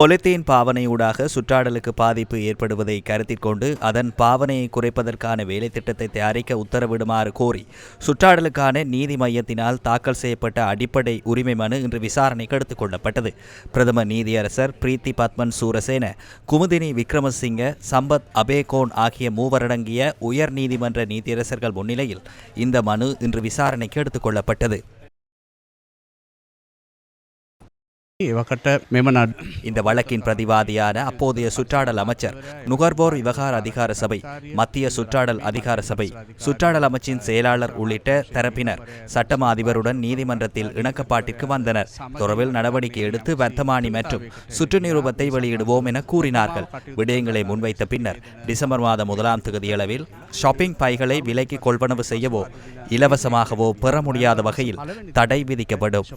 Polythene பாவனையூடாக சுற்றாடலுக்கு பாதிப்பு ஏற்படுவதை கருத்தில் கொண்டு அதன் பாவனையை குறைப்பதற்கான வேலை திட்டத்தை தயாரிக்க உத்தரவிடுமாறு கோரி சுற்றாடலுக்கான நீதி மையத்தினால் தாக்கல் செய்யப்பட்ட அடிப்படை உரிமை மனு இன்று விசாரணைக்கு எடுத்துக் கொள்ளப்பட்டது. பிரதம நீதியரசர் பிரீத்தி பத்மன் சூரசேன, குமுதினி விக்ரமசிங்க, சம்பத் அபேகோன் ஆகிய மூவரடங்கிய உயர் நீதிமன்ற நீதியரசர்கள் முன்னிலையில் இந்த மனு இன்று விசாரணைக்கு எடுத்துக் கொள்ளப்பட்டது. இந்த வழக்கின் பிரதிவாதியான அப்போதைய சுற்றாடல் அமைச்சர், நுகர்வோர் விவகார அதிகார சபை, மத்திய சுற்றாடல் அதிகார சபை, சுற்றாடல் அமைச்சின் செயலாளர் உள்ளிட்ட தரப்பினர் சட்டமா அதிபருடன் நீதிமன்றத்தில் இணக்கப்பாட்டிற்கு வந்தனர். தொடர்பில் நடவடிக்கை எடுத்து வர்த்தமானி மற்றும் சுற்று நிரூபத்தை வெளியிடுவோம் என கூறினார்கள். விடயங்களை முன்வைத்த பின்னர் டிசம்பர் மாதம் 1ஆம் தேதியளவில் ஷாப்பிங் பைகளை விலைக்கு கொள்வனவு செய்யவோ இலவசமாகவோ பெற முடியாத வகையில் தடை விதிக்கப்படும்.